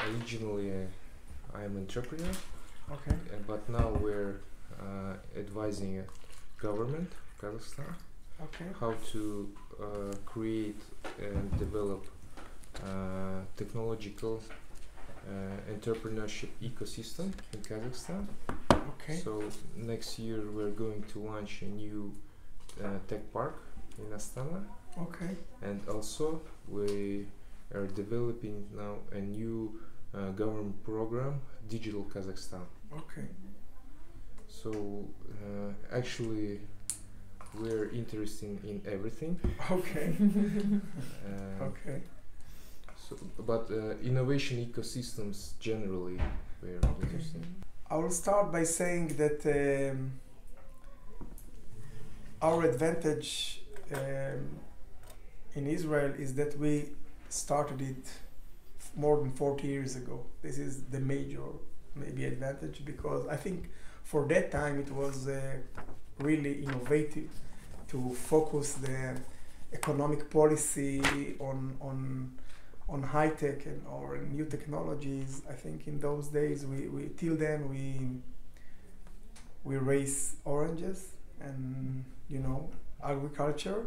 Originally, I am an entrepreneur, Okay. but now we're advising government Kazakhstan Okay. how to create and develop technological entrepreneurship ecosystem in Kazakhstan. Okay. So next year we're going to launch a new tech park in Astana, Okay. and also we are developing now a new government program, Digital Kazakhstan. Okay. So actually we're interested in everything. Okay. Uh, Okay. So, but innovation ecosystems generally we're interested. I will start by saying that our advantage in Israel is that we started it more than 40 years ago. This is the major maybe advantage, because I think for that time it was really innovative to focus the economic policy on high tech and or new technologies. I think in those days we till then we raise oranges and agriculture,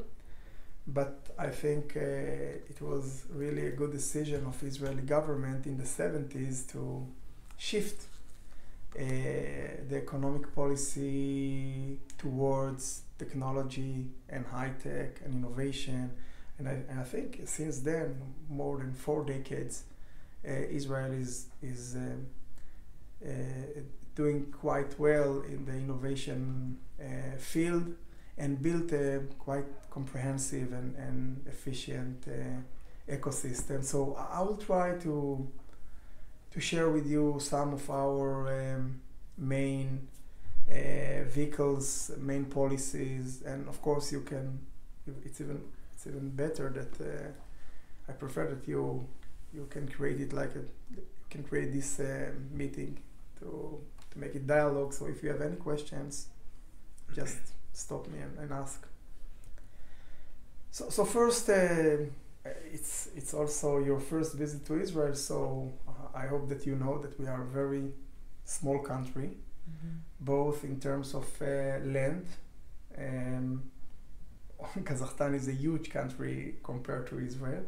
but I think it was really a good decision of Israeli government in the 70s to shift the economic policy towards technology and high tech and innovation. And I think since then, more than 4 decades, Israel is doing quite well in the innovation field, and built a quite comprehensive and efficient ecosystem. So I will try to share with you some of our main vehicles, main policies, and of course you can. It's even better that I prefer that you can create it this meeting to make it dialogue. So if you have any questions, just stop me and ask. So first, it's also your first visit to Israel. So I hope that you know that we are a very small country, both in terms of land. Kazakhstan is a huge country compared to Israel.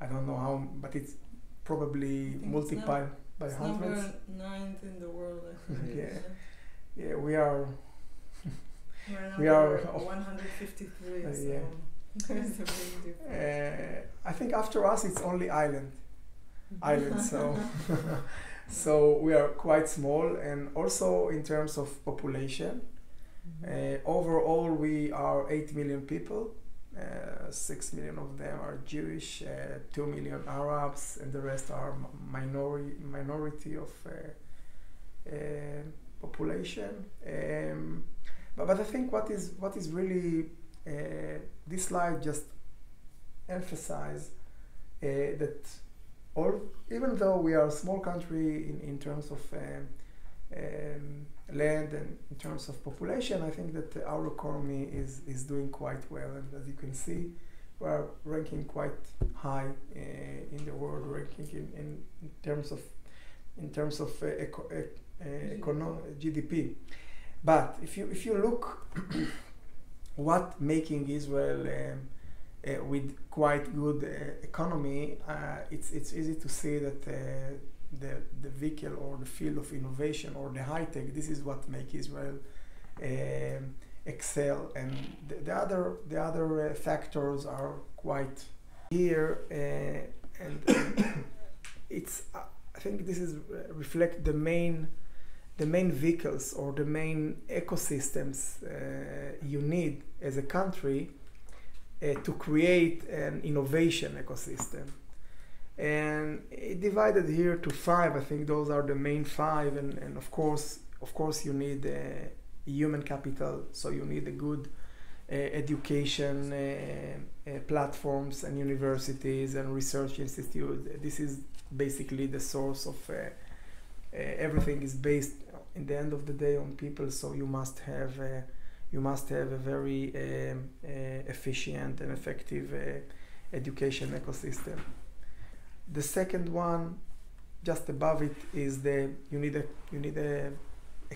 I don't know how, but it's probably multiplied by hundreds. Number 9th in the world, I think. Yeah, we are. We are 153. So yeah. There's a big difference. I think after us it's only island. So we are quite small, and also in terms of population. Overall, we are 8 million people. 6 million of them are Jewish, 2 million Arabs, and the rest are minority of population. But I think what is really this slide just emphasize that even though we are a small country in terms of land and in terms of population, I think that our economy is doing quite well, and as you can see, we are ranking quite high in the world ranking in terms of GDP. But if you look what making Israel with quite good economy, it's easy to see that the vehicle or the field of innovation or the high tech, this is what makes Israel excel, and the other factors are quite here, and it's I think this is reflect the main vehicles or the main ecosystems you need as a country to create an innovation ecosystem. And it divided here to 5. I think those are the main 5, and of course you need human capital, so you need a good education platforms and universities and research institutes. This is basically the source of everything is based in the end of the day on people, so you must have a very efficient and effective education ecosystem. The second one, just above it is you need a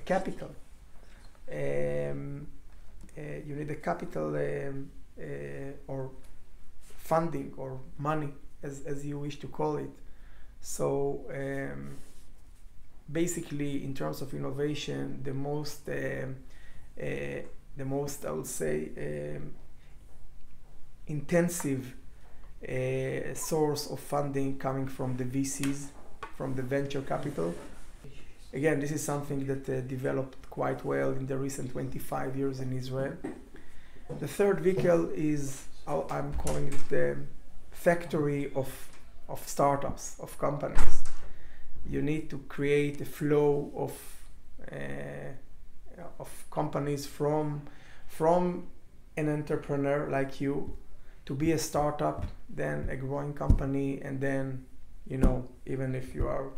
capital. You need a capital or funding or money, as you wish to call it. So basically, in terms of innovation, the most I would say intensive source of funding coming from the VCs, from the venture capital. Again, this is something that developed quite well in the recent 25 years in Israel. The third vehicle is, I'm calling it the factory of startups, of companies. You need to create a flow of companies from an entrepreneur like you to be a startup, then a growing company, and then, even if you are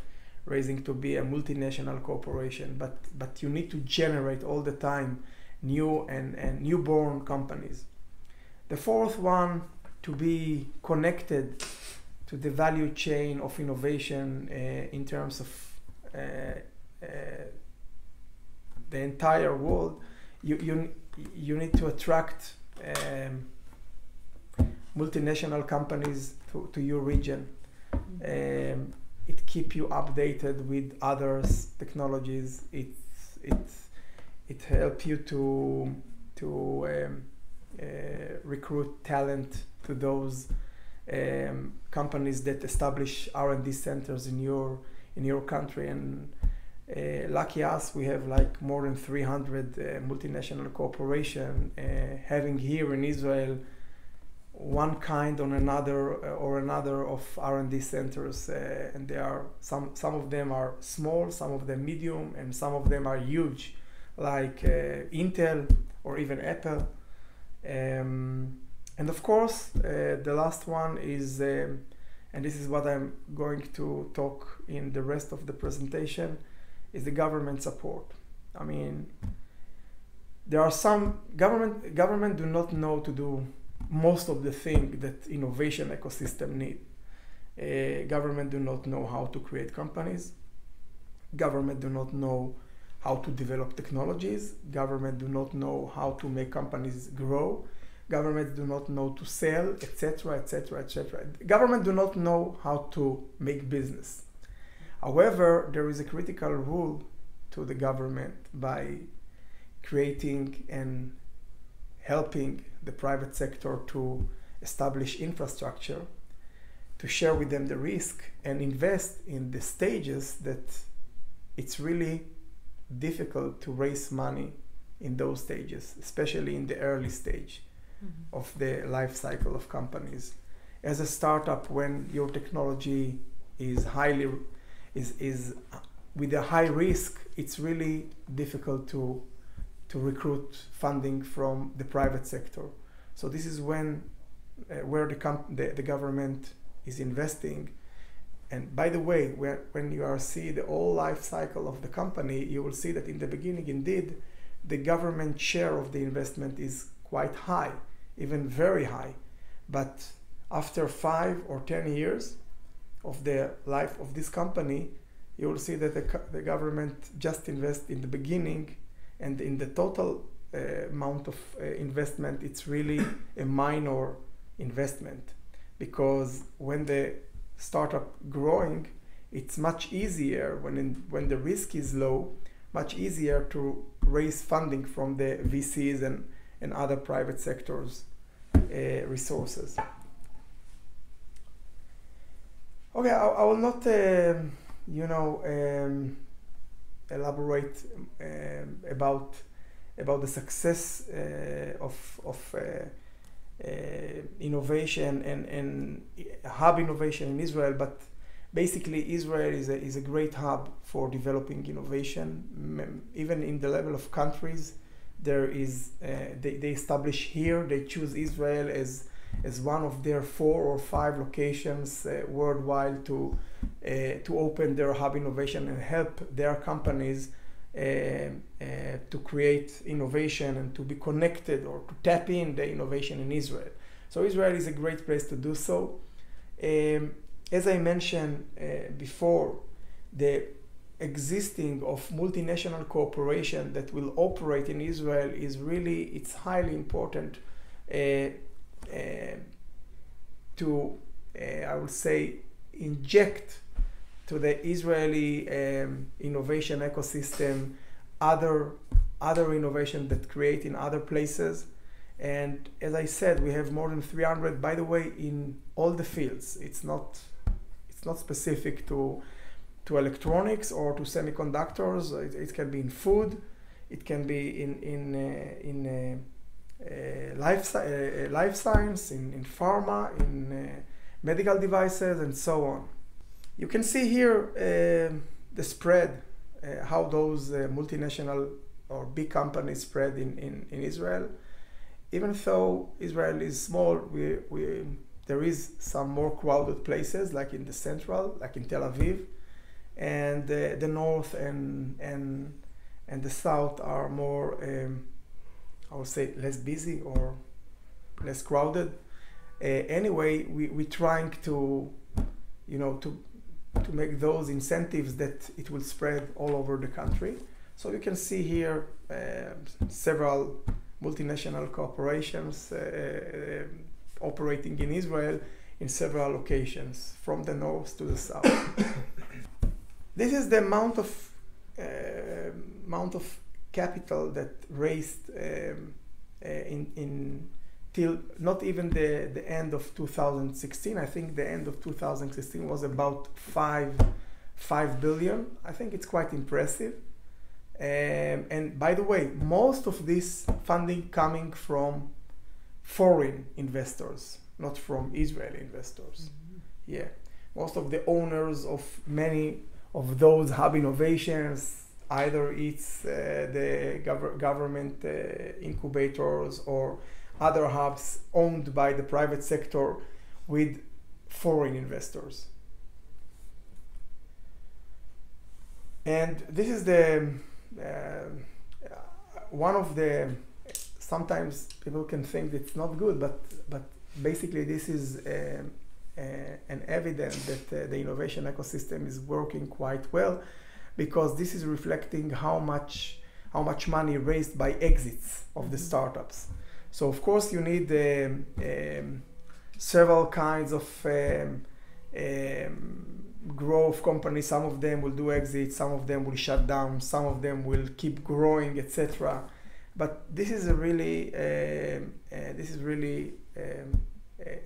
raising to be a multinational corporation, but you need to generate all the time new and newborn companies. The fourth one, to be connected to the value chain of innovation in terms of the entire world. You need to attract multinational companies to your region. It keep you updated with others technologies. It help you to recruit talent to those companies that establish R&D centers in your country. And lucky us, we have like more than 300 multinational corporations having here in Israel one kind or another of R&D centers, and there are some of them are small, some of them medium, and some of them are huge, like Intel or even Apple. And of course, the last one is, and this is what I'm going to talk in the rest of the presentation, is the government support. I mean, there are some government do not know to do most of the things that innovation ecosystem need. Government do not know how to create companies. Government do not know how to develop technologies. Government do not know how to make companies grow. Government do not know to sell, etc., etc., etc. Government do not know how to make business. However, there is a critical role to the government by creating and helping the private sector to establish infrastructure, to share with them the risk and invest in the stages that it's really difficult to raise money in those stages, especially in the early stage of the life cycle of companies. As a startup, when your technology is with a high risk, it's really difficult to recruit funding from the private sector. So this is when where the government is investing. And by the way, when you see the whole life cycle of the company, you will see that in the beginning, indeed, the government share of the investment is quite high, even very high. But after 5 or 10 years of the life of this company, you will see that the government just invests in the beginning, and in the total amount of investment, it's really a minor investment, because when the startup growing, it's much easier when the risk is low, much easier to raise funding from the VCs and other private sectors resources. Okay, I will not elaborate about the success of innovation and hub innovation in Israel, but basically Israel is a great hub for developing innovation. Even in the level of countries, there is they establish here, they choose Israel as one of their 4 or 5 locations worldwide to open their hub innovation and help their companies to create innovation and to be connected or to tap in the innovation in Israel. So Israel is a great place to do so. As I mentioned before, the existing of multinational cooperation that will operate in Israel is really, it's highly important to, I would say, inject to the Israeli innovation ecosystem other innovation that create in other places. And as I said, we have more than 300, by the way, in all the fields. It's not specific to electronics or to semiconductors. It can be in food, it can be in life science, in pharma, in medical devices, and so on. You can see here the spread, how those multinational or big companies spread in Israel. Even though Israel is small, there is some more crowded places, like in the central, like in Tel Aviv, and the north and the south are more, I would say, less busy or less crowded. Anyway, we're trying to, to make those incentives that it will spread all over the country. So you can see here several multinational corporations operating in Israel in several locations, from the north to the south. This is the amount of capital that raised in till not even the end of 2016. I think the end of 2016 was about 5 billion. I think it's quite impressive. And by the way, most of this funding coming from foreign investors, not from Israeli investors. Mm-hmm. Yeah, most of the owners of many of those hub innovations, either it's the government incubators or other hubs owned by the private sector with foreign investors. And this is the one of the, sometimes people can think it's not good, but basically this is an evidence that the innovation ecosystem is working quite well, because this is reflecting how much money raised by exits of the startups. So of course you need several kinds of growth companies. Some of them will do exits, some of them will shut down, some of them will keep growing, etc. But this is really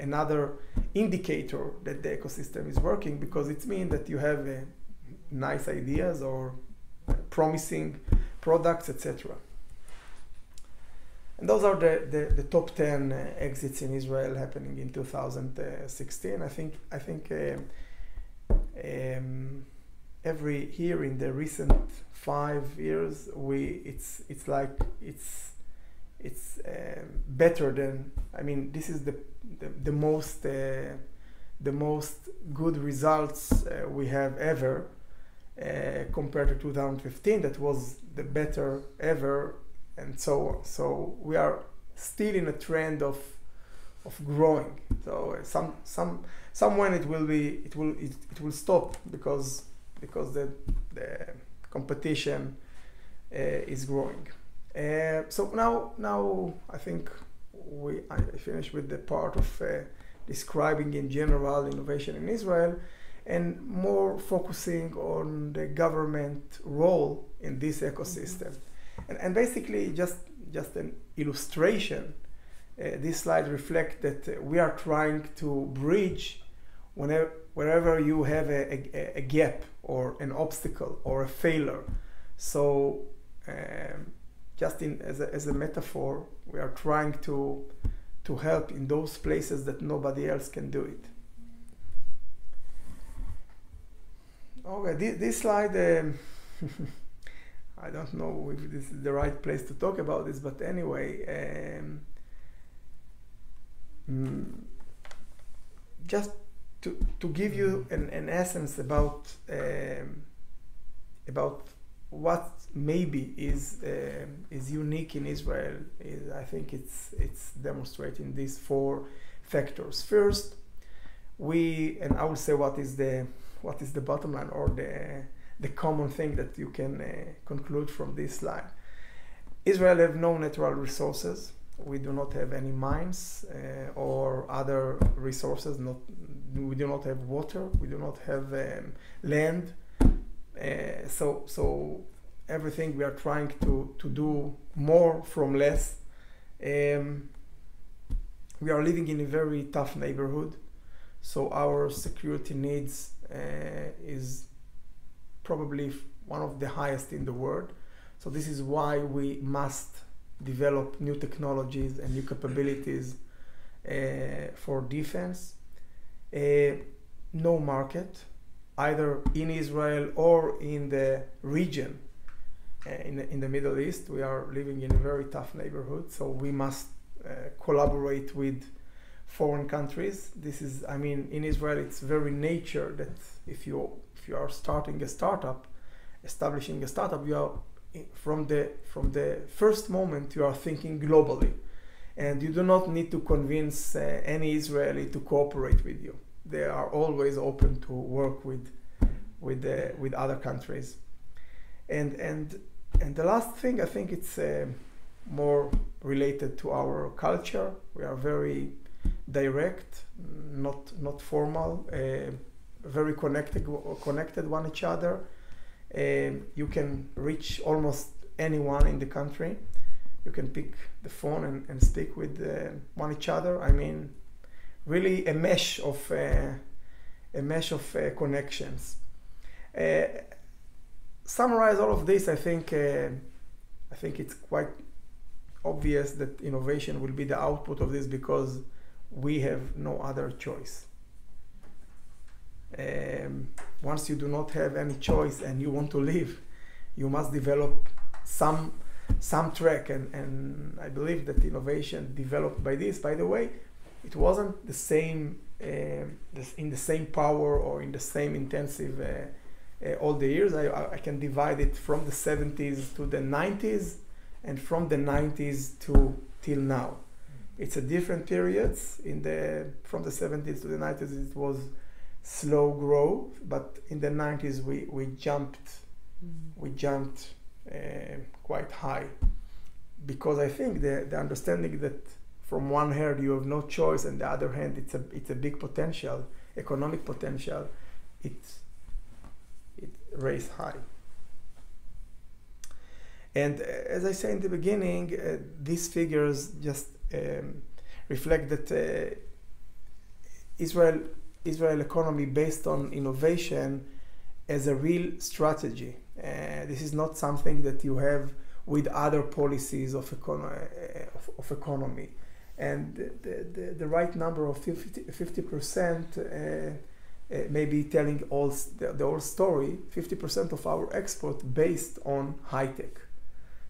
another indicator that the ecosystem is working, because it means that you have nice ideas or promising products, etc. And those are the top 10 exits in Israel happening in 2016. I think every year in the recent 5 years, it's better than, I mean, this is the most good results we have ever compared to 2015. That was the better ever, and so on. So we are still in a trend of growing. So somewhen it will stop because the competition is growing. So now I think I finished with the part of describing in general innovation in Israel, and more focusing on the government role in this ecosystem. And basically just an illustration. This slide reflects that we are trying to bridge wherever you have a gap or an obstacle or a failure. So just as a metaphor, we are trying to help in those places that nobody else can do it. Okay, this slide, I don't know if this is the right place to talk about this, but anyway, just to give you an essence about what maybe is unique in Israel, I think it's demonstrating these 4 factors. First, and I will say what is the bottom line or the common thing that you can conclude from this slide. Israel have no natural resources. We do not have any mines or other resources. We do not have water. We do not have land. So everything we are trying to do more from less. We are living in a very tough neighborhood, so our security needs is probably one of the highest in the world. So this is why we must develop new technologies and new capabilities for defense. No market, either in Israel or in the region, in the Middle East. We are living in a very tough neighborhood, so we must collaborate with foreign countries. This is, I mean, in Israel, it's very nature that if you are starting a startup, establishing a startup, you are from the first moment you are thinking globally, and you do not need to convince any Israeli to cooperate with you. They are always open to work with other countries. And the last thing, I think it's more related to our culture. We are very direct, not formal, very connected one each other. You can reach almost anyone in the country. You can pick the phone and speak with one each other. I mean, really a mesh of connections. Summarize all of this. I think it's quite obvious that innovation will be the output of this because we have no other choice. Once you do not have any choice and you want to live, you must develop some track, and I believe that innovation developed by this, by the way, it wasn't the same in the same power or in the same intensive all the years. I can divide it from the 70s to the 90s and from the 90s till now. It's a different periods. From the 70s to the 90s it was slow growth, but in the 90s we jumped quite high, because I think the understanding that from one hand you have no choice and the other hand it's a big potential, economic potential, it raised high. And as I say in the beginning, these figures just reflect that Israel economy based on innovation as a real strategy. This is not something that you have with other policies of economy. And the right number of 50% maybe telling the whole story. 50% of our export based on high tech.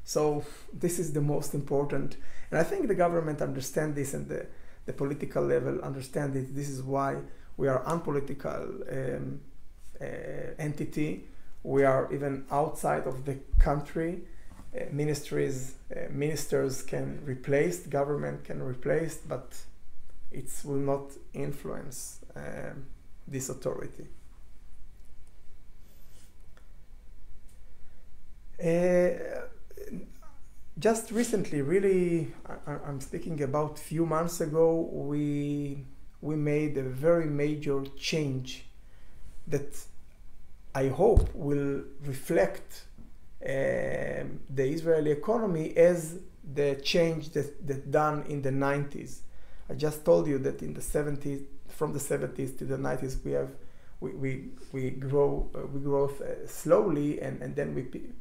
So this is the most important, and I think the government understand this, and the political level understand it. This is why we are unpolitical entity. We are even outside of the country. Ministers can replace, government can replace, but it will not influence this authority. Just recently, really, I'm speaking about a few months ago, we made a very major change that I hope will reflect the Israeli economy as the change that done in the 90s. I just told you that in the 70s, from the 70s to the 90s, we grow slowly, and then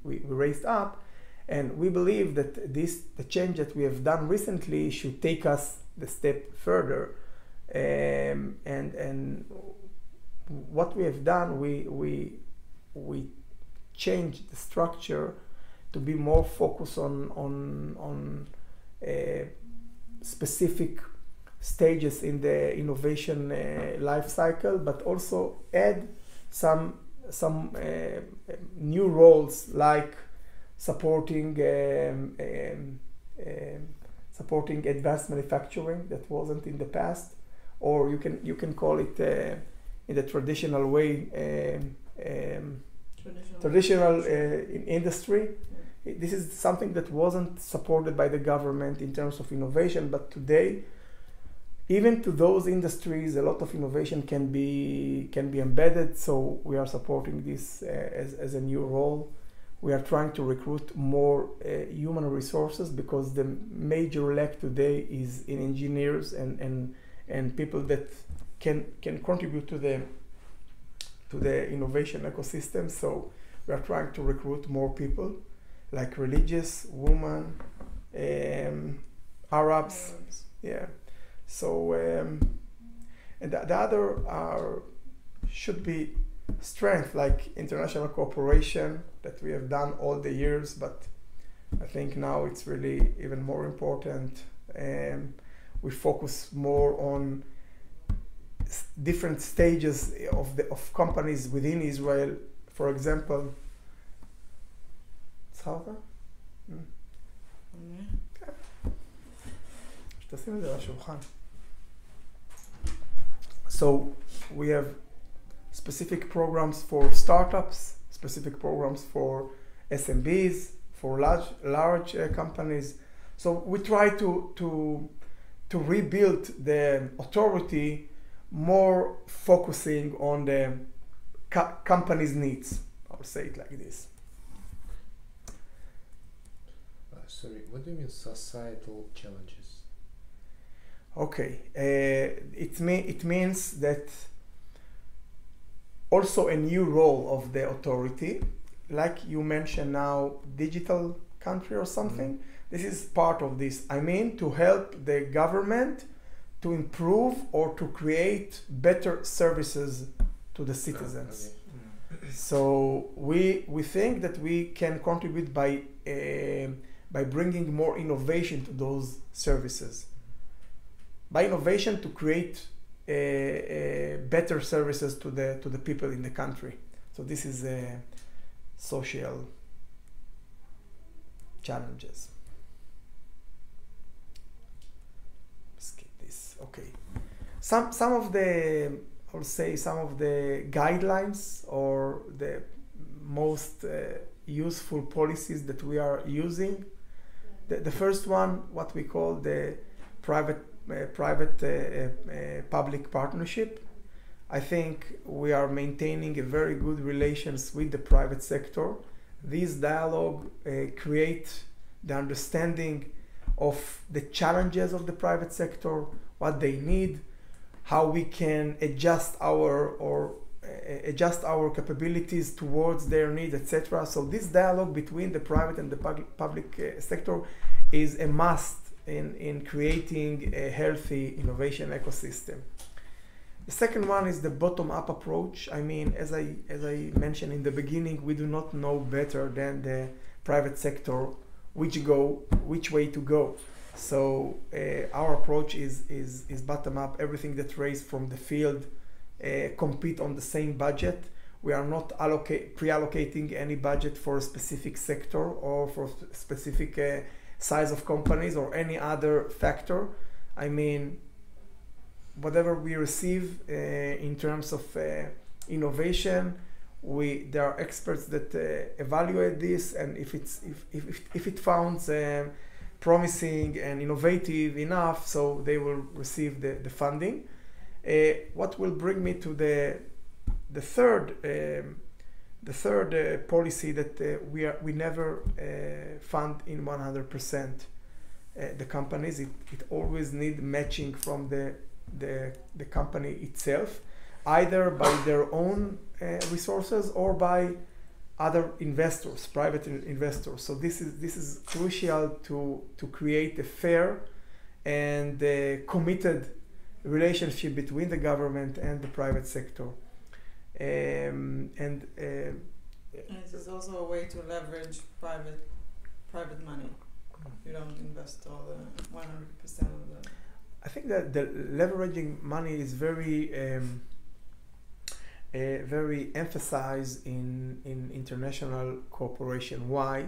we raised up. And we believe that the change that we have done recently should take us the step further. And what we have done, we changed the structure to be more focused on specific stages in the innovation life cycle, but also add some new roles like supporting advanced manufacturing that wasn't in the past, or you can call it in the traditional way traditional in industry. This is something that wasn't supported by the government in terms of innovation, but today, even to those industries, a lot of innovation can be embedded. So we are supporting this as a new role. We are trying to recruit more human resources because the major lack today is in engineers and people that can contribute to the innovation ecosystem. So we are trying to recruit more people, like religious, women, Arabs. Yeah. So and the other should be strength, like international cooperation that we have done all the years, but I think now it's really even more important. We focus more on different stages of companies within Israel. For example, Tzavta? So we have specific programs for startups, specific programs for SMBs, for large companies. So we try to rebuild the authority, more focusing on the company's needs. I'll say it like this. Sorry, what do you mean societal challenges? Okay, it means that also a new role of the authority, like you mentioned now, digital country or something. This is part of this. I mean, to help the government to improve or to create better services to the citizens. Okay. So we think that we can contribute by bringing more innovation to those services. By innovation to create better services to the people in the country. So this is social challenges. Skip this. Okay. Some of the, I would say, some of the guidelines or the most useful policies that we are using. The first one, what we call the public partnership. I think we are maintaining a very good relations with the private sector. This dialogue creates the understanding of the challenges of the private sector, what they need, how we can adjust our capabilities towards their needs, etc. So this dialogue between the private and the public sector is a must in creating a healthy innovation ecosystem. The second one is the bottom-up approach. I mean, as I mentioned in the beginning, we do not know better than the private sector which way to go. So our approach is bottom-up. Everything that raised from the field compete on the same budget. We are not pre-allocating any budget for a specific sector or for specific size of companies or any other factor. I mean, whatever we receive in terms of innovation, there are experts that evaluate this, and if it found promising and innovative enough, so they will receive the funding. What will bring me to the third policy that we never fund in 100% the companies. It always need matching from the company itself, either by their own resources or by other investors, private investors. So this is crucial to create a fair and committed relationship between the government and the private sector. And it is also a way to leverage private money. You don't invest all the 100% of the. I think that the leveraging money is very emphasized in international cooperation. Why?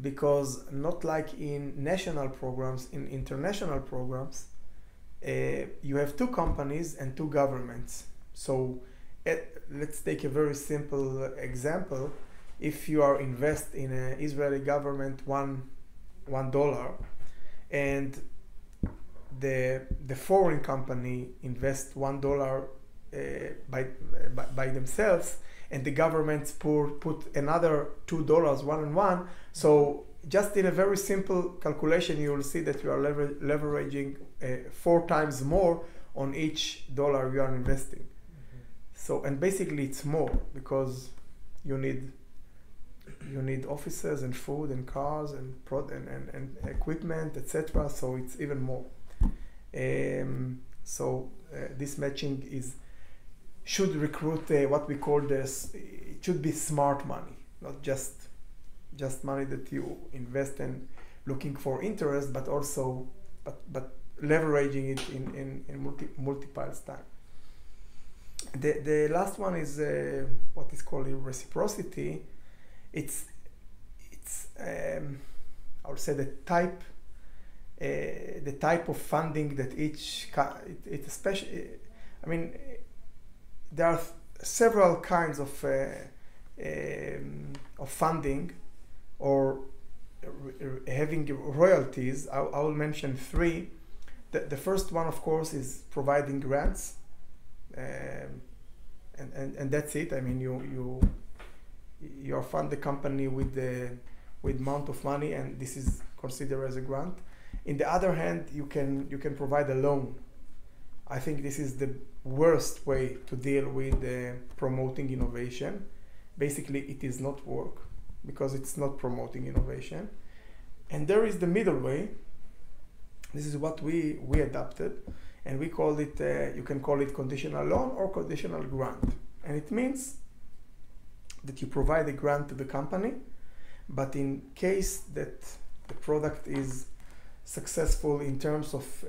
Because not like in national programs, in international programs, you have two companies and two governments. So let's take a very simple example. If you are invest in an Israeli government $1, and the foreign company invests $1 by themselves, and the governments put another $2 one on one. So just in a very simple calculation, you will see that you are leveraging 4 times more on each dollar you are investing. So, and basically it's more because you need offices and food and cars and equipment, etc. So it's even more. This matching should recruit what we call this. It should be smart money, not just money that you invest in looking for interest, but also but leveraging it in multiple times. The last one is what is called reciprocity. It's I would say the type of funding that it especially. I mean, there are several kinds of funding or having royalties. I will mention 3. The first one, of course, is providing grants, and that's it. I mean, you fund the company with amount of money, and this is considered as a grant. In the other hand, you can provide a loan. I think this is the worst way to deal with promoting innovation. Basically, it is not work because it's not promoting innovation. And there is the middle way. This is what we adapted, and we call it. You can call it conditional loan or conditional grant, and it means that you provide a grant to the company, but in case that the product is successful in terms of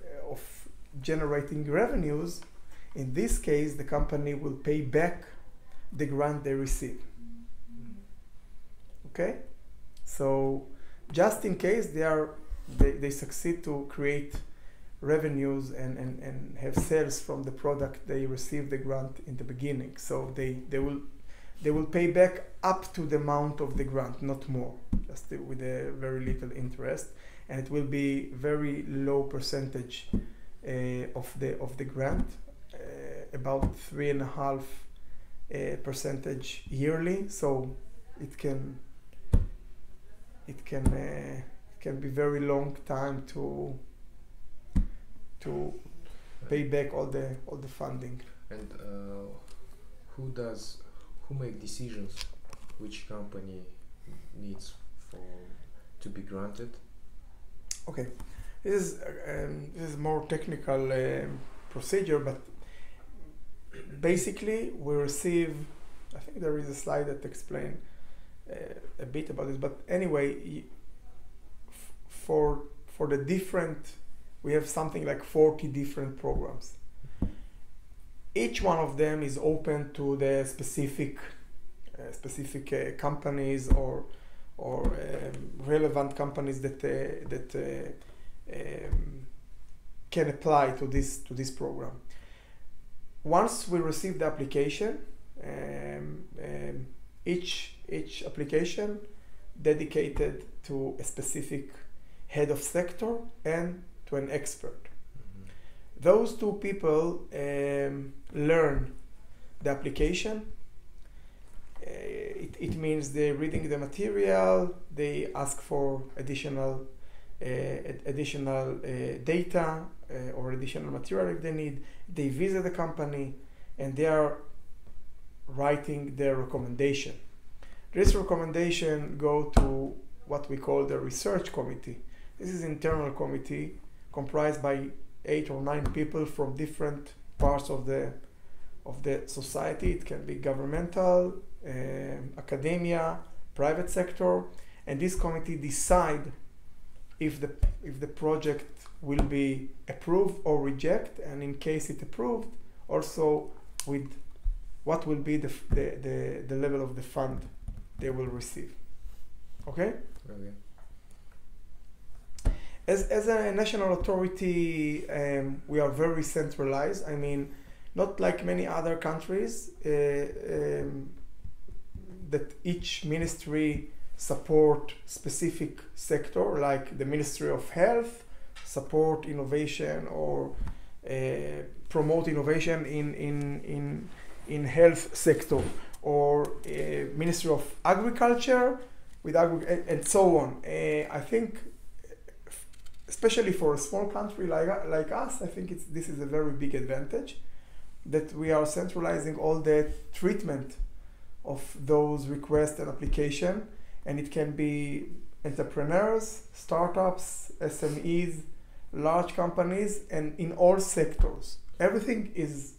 generating revenues, in this case the company will pay back the grant they receive. Okay, so just in case they succeed to create revenues and have sales from the product they received the grant in the beginning, so they will pay back up to the amount of the grant, not more, just with a very little interest, and it will be very low percentage of the grant, about 3.5% yearly. So it can be very long time to pay back all the funding. And who make decisions which company needs to be granted? Okay, this is more technical procedure, but basically we receive. I think there is a slide that explains a bit about this. But anyway, for the different, we have something like 40 different programs. Each one of them is open to the specific companies or relevant companies that can apply to this program. Once we receive the application, each application dedicated to a specific head of sector and to an expert. Those 2 people learn the application. It means they're reading the material, they ask for additional data or additional material if they need, they visit the company, and they are writing their recommendation. This recommendation go to what we call the research committee. This is an internal committee comprised by 8 or 9 people from different parts of the society. It can be governmental, academia, private sector, and this committee decide if the project will be approved or reject, and in case it approved, also with what will be the level of the fund they will receive. Okay? Okay. As a national authority, we are very centralized. I mean, not like many other countries that each ministry support specific sector, like the Ministry of Health support innovation or promote innovation in health sector, or Ministry of Agriculture with and so on. I think, especially for a small country like us, I think this is a very big advantage that we are centralizing all the treatment of those requests and application, and it can be entrepreneurs, startups, SMEs, large companies, and in all sectors. Everything is,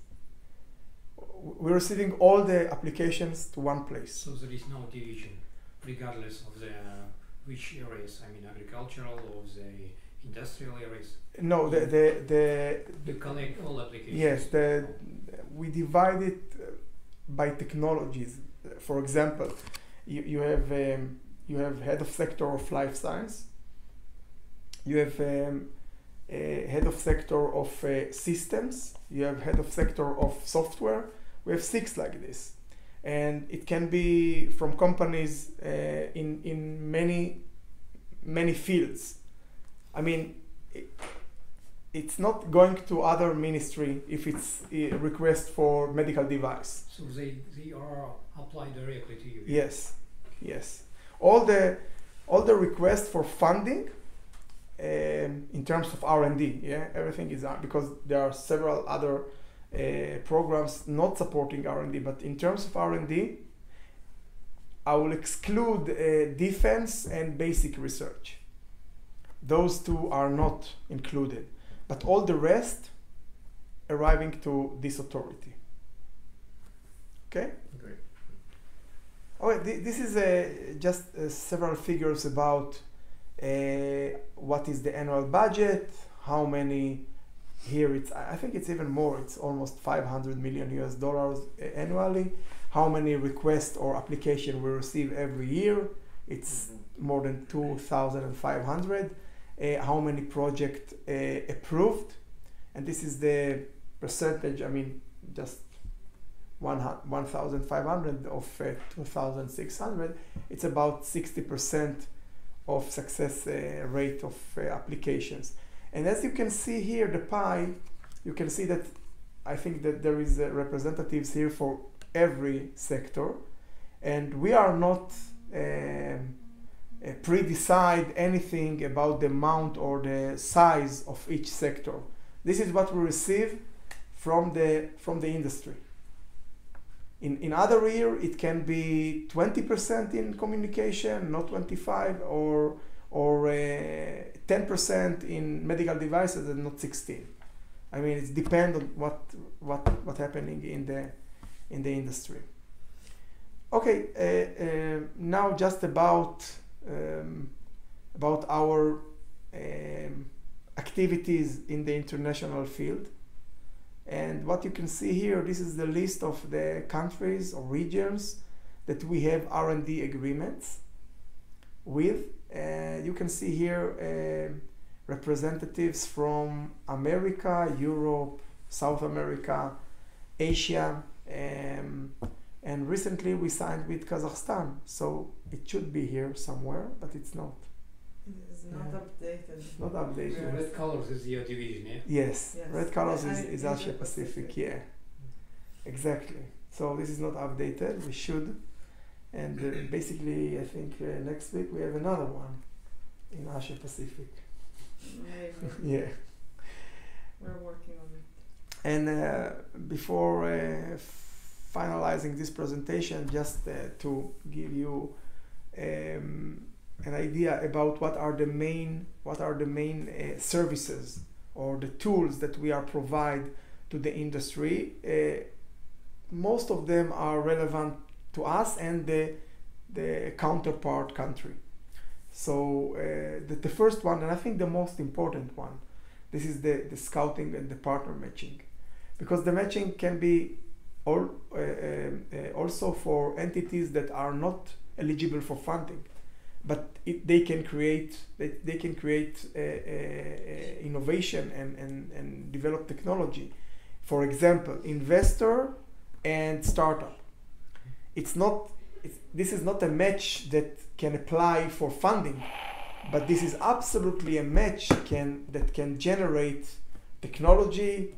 we're receiving all the applications to one place. So there is no division, regardless of which areas, I mean agricultural or the industrial areas? No, You connect all applications? Yes, we divide it by technologies. For example, you have head of sector of life science, you have head of sector of systems, you have head of sector of software. We have 6 like this, and it can be from companies in many fields. I mean, it's not going to other ministry if it's a request for medical device. So they are applied directly to you? Yes, yes. All the requests for funding in terms of R&D, yeah, everything is because there are several other programs not supporting R&D, but in terms of R&D, I will exclude defense and basic research. Those 2 are not included, but all the rest arriving to this authority. Okay? Great. Okay, this is just several figures about what is the annual budget, how many. Here I think it's even more, it's almost $500 million annually. How many requests or application we receive every year? It's more than 2,500. How many projects approved? And this is the percentage, I mean, just 1,500 of 2,600. It's about 60% of success rate of applications. And as you can see here, the pie, you can see that I think that there is representatives here for every sector, and we are not pre-decide anything about the amount or the size of each sector. This is what we receive from the industry. In other year, it can be 20% in communication, not 25, or 10% in medical devices and not 16. I mean, it depends on what happening in the industry. Okay, now just about our activities in the international field. And what you can see here, this is the list of the countries or regions that we have R&D agreements with. You can see here representatives from America, Europe, South America, Asia, and recently we signed with Kazakhstan, so it should be here somewhere, but it's not. It is not updated. Not updated. So red colors is your division, yeah? Yes, Yes. red colors is Asia Asia Pacific, Pacific. yeah. Exactly. So this is not updated, we should. And basically, I think next week we have another one in Asia Pacific. Maybe. Yeah. We're working on it. And before finalizing this presentation, just to give you an idea about what are the main services or the tools that we are provide to the industry. Most of them are relevant to us and the counterpart country. So the first one, and I think the most important one, this is the scouting and the partner matching, because the matching can be also for entities that are not eligible for funding, but they can create innovation and develop technology. For example, investor and startup. This is not a match that can apply for funding, but this is absolutely a match that can generate technology,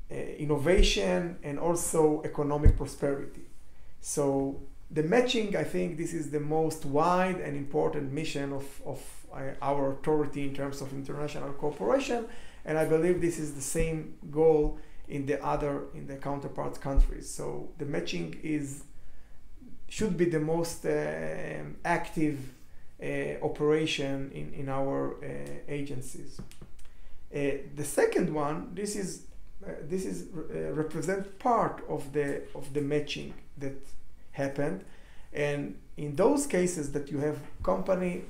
innovation, and also economic prosperity. So the matching, I think this is the most wide and important mission of our authority in terms of international cooperation, and I believe this is the same goal in the counterpart countries. So the matching should be the most active operation in our agencies. The second one, this is represent part of the matching that happened, and in those cases that you have company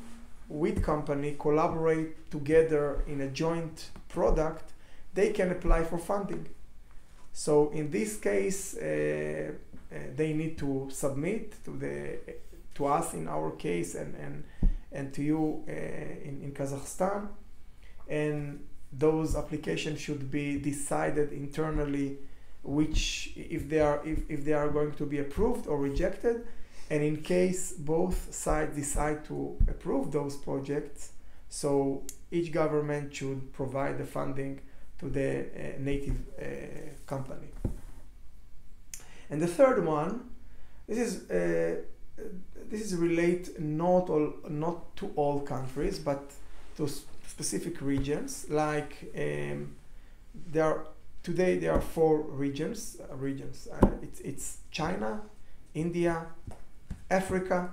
with company collaborate together in a joint product, they can apply for funding. So in this case, they need to submit to us in our case and to you in Kazakhstan, and those applications should be decided internally if they are going to be approved or rejected, and in case both sides decide to approve those projects, so each government should provide the funding to the native company. And the third one, this is relate not to all countries, but to specific regions. Like today there are 4 regions. It's China, India, Africa,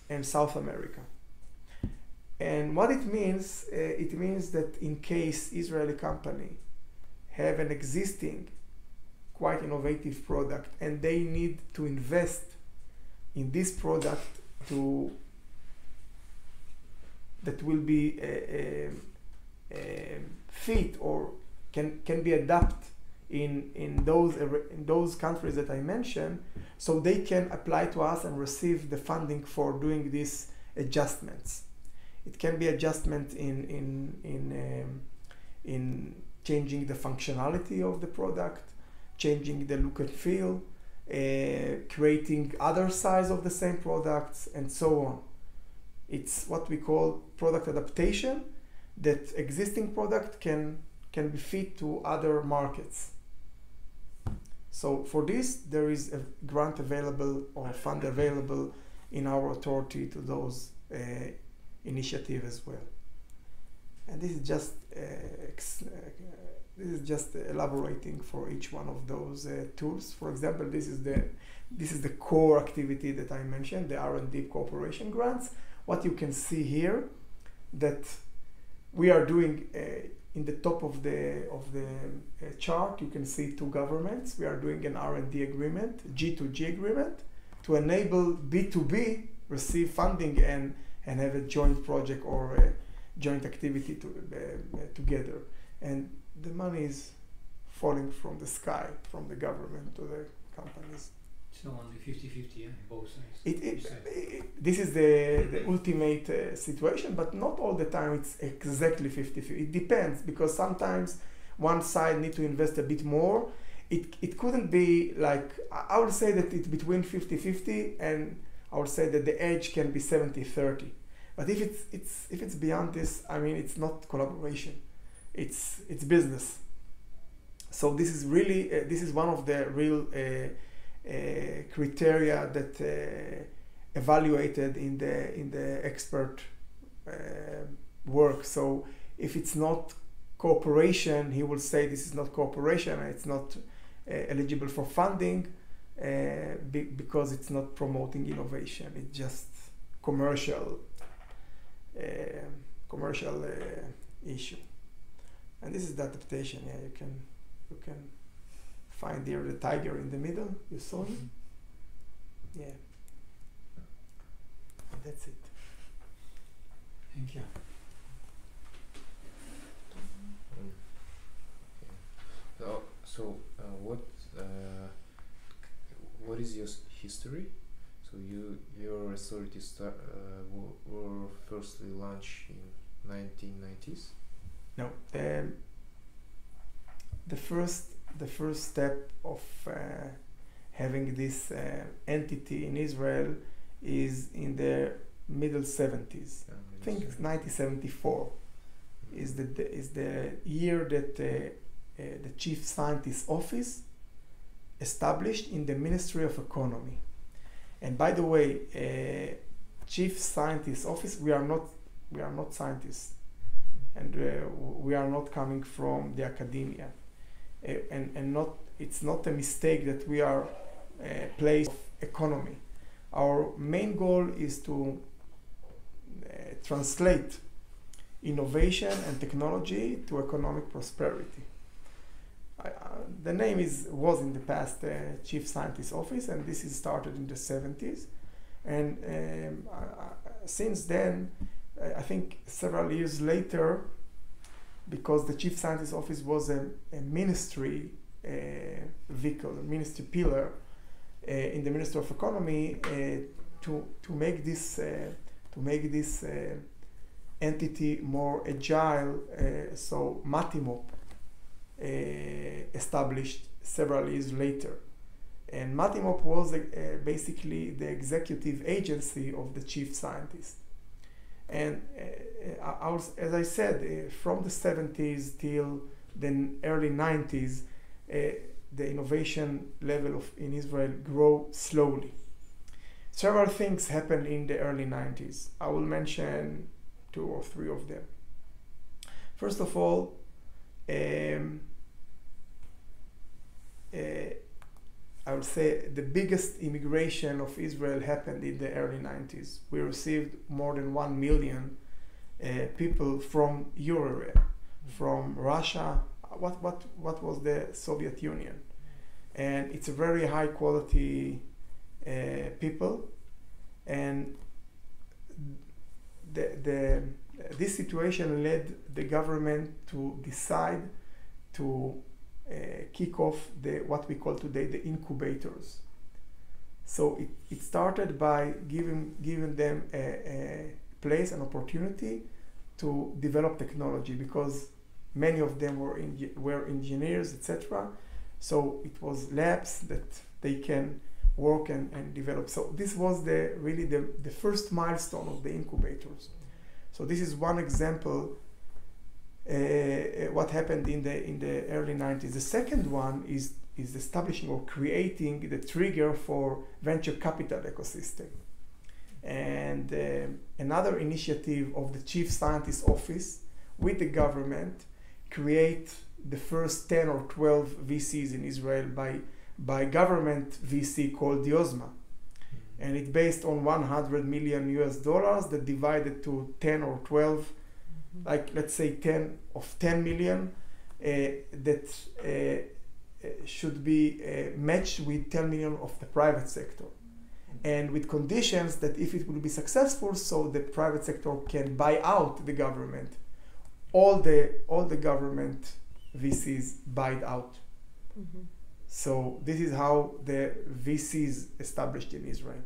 and South America. And what it means that in case Israeli company have an existing quite innovative product and they need to invest in this product that will be fit or can be adapted in those countries that I mentioned, so they can apply to us and receive the funding for doing these adjustments. It can be adjustment in changing the functionality of the product, changing the look and feel, creating other size of the same products, and so on. It's what we call product adaptation, that existing product can be fit to other markets. So for this, there is a grant available or fund available in our authority to those initiatives as well. And this is just elaborating for each one of those tools. For example, this is the core activity that I mentioned, the R&D cooperation grants. What you can see here, that we are doing in the top of the chart, you can see 2 governments. We are doing an R&D agreement, G2G agreement, to enable B2B receive funding and have a joint project or a joint activity together. And the money is falling from the sky, from the government to the companies. So only 50-50, yeah, both sides. This is the ultimate situation, but not all the time it's exactly 50-50. It depends, because sometimes one side need to invest a bit more. It couldn't be like, I would say that it's between 50-50, and I would say that the edge can be 70-30. But if it's beyond this, I mean, it's not collaboration. It's business. So this is really this is one of the real criteria that evaluated in the expert work. So if it's not cooperation, he will say this is not cooperation and it's not eligible for funding because it's not promoting innovation. It's just commercial issue. And this is the adaptation. Yeah, you can find here the tiger in the middle. You saw him? Yeah. And that's it. Thank you. So what is your history? So your authority were firstly launched in 1990s? No, the first the first step of having this entity in Israel is in the middle 70s. I think 1974 is the year that the Chief Scientist Office established in the Ministry of Economy. And by the way, Chief Scientist Office, we are not scientists, and we are not coming from the academia, and it's not a mistake that we are a place of economy. Our main goal is to translate innovation and technology to economic prosperity. The name was in the past Chief Scientist Office, and this is started in the 70s. And since then, I think several years later, because the Chief Scientist Office was a ministry vehicle, a ministry pillar in the Ministry of Economy, to make this entity more agile. So Matimop established several years later, and Matimop was basically the executive agency of the chief scientist. And as I said, from the 70s till the early 90s, the innovation level in Israel grew slowly. Several things happened in the early 90s. I will mention 2 or 3 of them. First of all, I would say the biggest immigration of Israel happened in the early 90s. We received more than 1 million people from Euro area, from Russia. What was the Soviet Union? And it's a very high quality people, and this situation led the government to decide to kick off what we call today the incubators. So it started by giving them a place, an opportunity to develop technology, because many of them were engineers, etc. So it was labs that they can work and develop. So this was really the first milestone of the incubators. So this is one example what happened in the early 90s. The second one is establishing or creating the trigger for venture capital ecosystem. And another initiative of the Chief Scientist Office with the government create the first 10 or 12 VCs in Israel by government VC called Yozma. And it's based on $100 million that divided to 10 or 12, like let's say 10 million that should be matched with 10 million of the private sector. And with conditions that if it will be successful, so the private sector can buy out the government. All the government VCs buy out. Mm-hmm. So this is how the VCs established in Israel.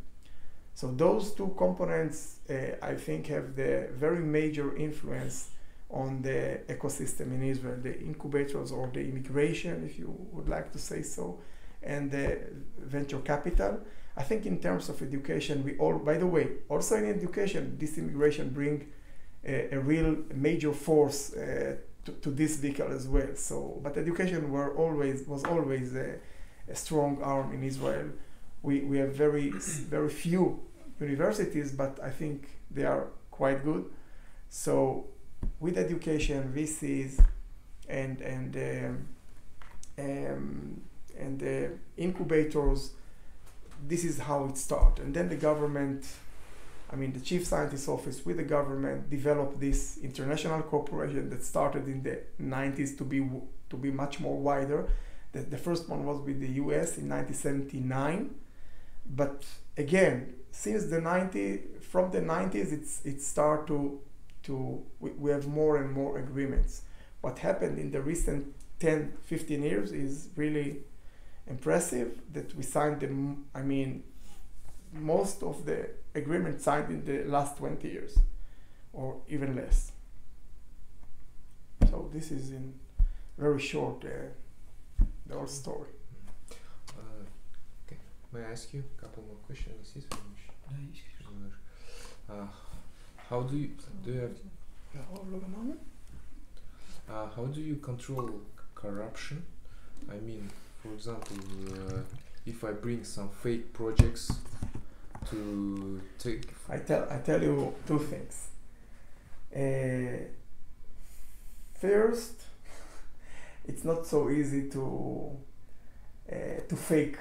So those 2 components, I think, have the very major influence on the ecosystem in Israel, the incubators or the immigration, if you would like to say so, and the venture capital. I think in terms of education, by the way, also in education, this immigration bring a real major force to this vehicle as well. So, but education was always a strong arm in Israel. We have very few universities, but I think they are quite good. So, with education, VCs, and incubators, this is how it started. And then the government, the Chief Scientist Office with the government developed this international cooperation that started in the 90s to be much more wider. The first one was with the US in 1979. But again, since from the 90s, it started we have more and more agreements. What happened in the recent 10, 15 years is really impressive, that we signed most of the agreements signed in the last 20 years, or even less. So this is in very short the whole story. Okay. May I ask you a couple more questions? How do you have how do you control corruption? I mean, for example, if I bring some fake projects to take. I tell you two things. First, it's not so easy to fake.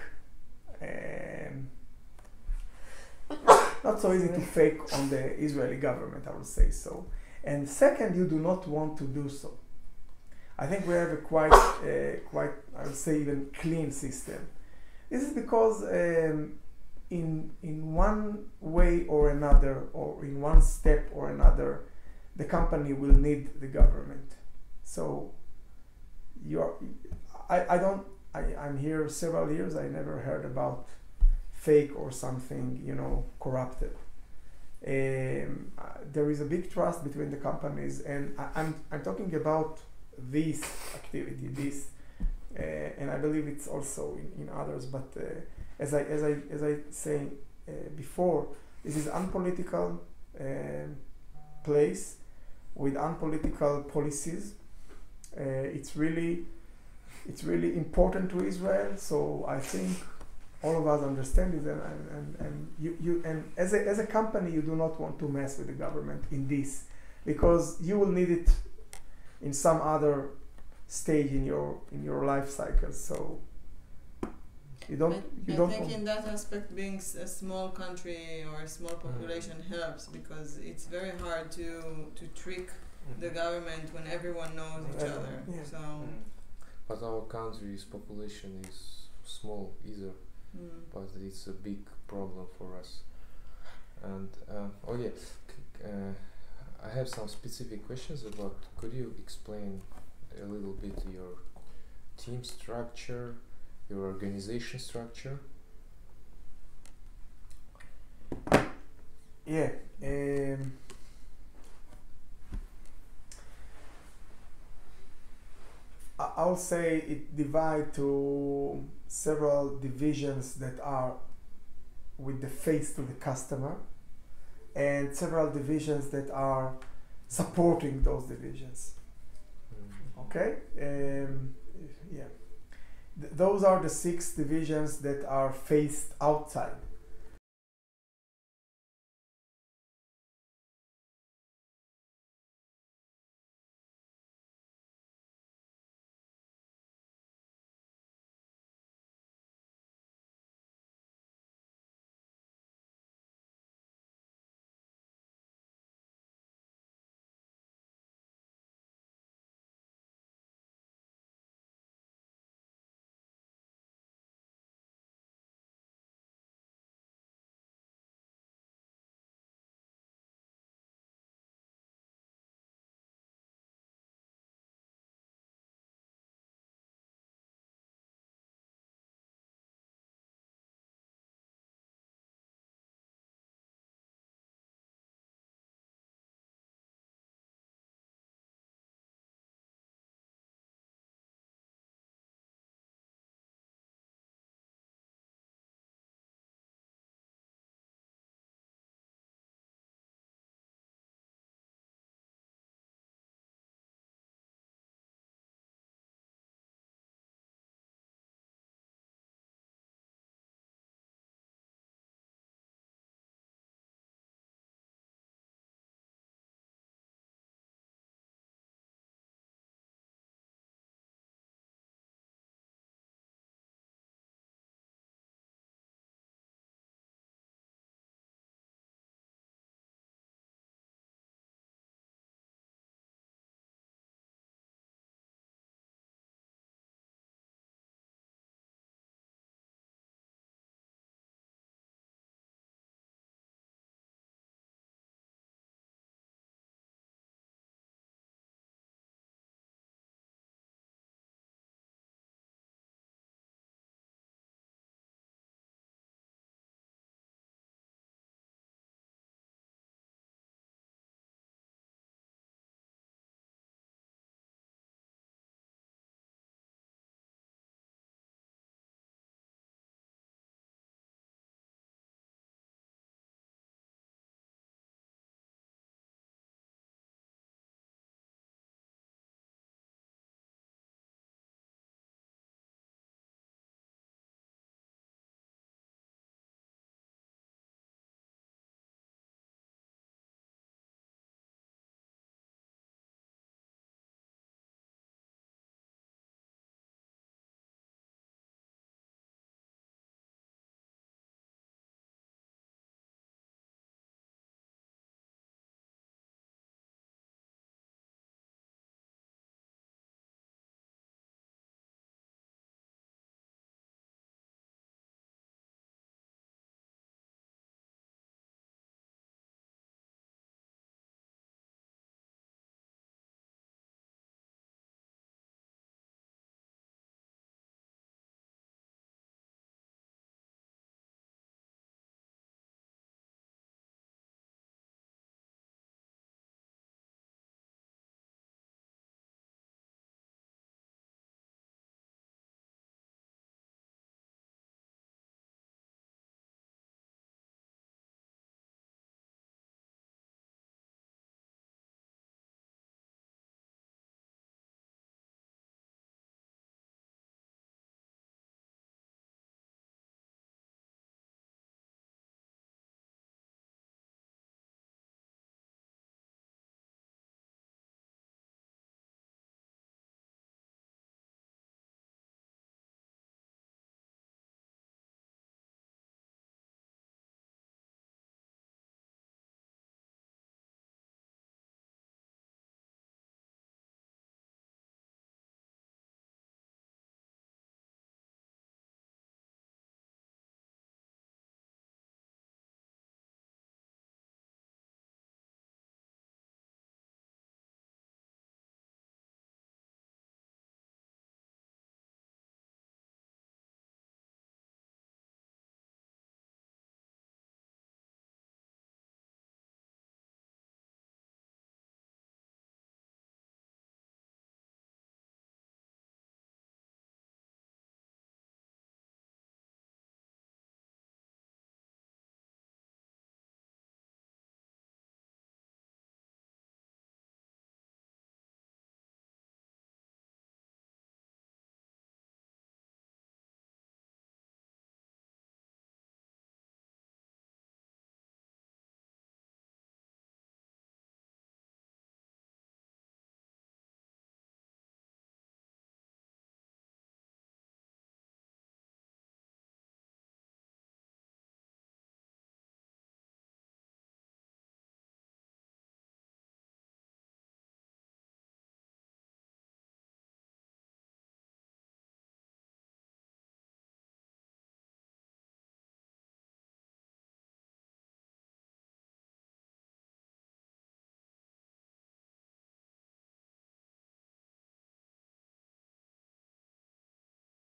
Not so easy to fake on the Israeli government, I would say so. And second, you do not want to do so. I think we have a quite, I would say, even clean system. This is because in one way or another, or in one step or another, the company will need the government. So I'm here several years. I never heard about fake or something, corrupted. There is a big trust between the companies, and I'm talking about this activity, and I believe it's also in others. But as I say before, this is unpolitical place with unpolitical policies. It's really important to Israel. So I think all of us understand it, and you as a company, you do not want to mess with the government in this, because you will need it in some other stage in your life cycle. So you don't. I think in that aspect, being a small country or a small population helps, because it's very hard to trick the government when everyone knows each other. Yeah. So. But our country's population is small either. But it's a big problem for us. And I have some specific questions about. Could you explain a little bit your team structure, your organization structure? Yeah. I'll say it divides to several divisions that are with the face to the customer, and several divisions that are supporting those divisions. Okay? Yeah. Those are the 6 divisions that are faced outside.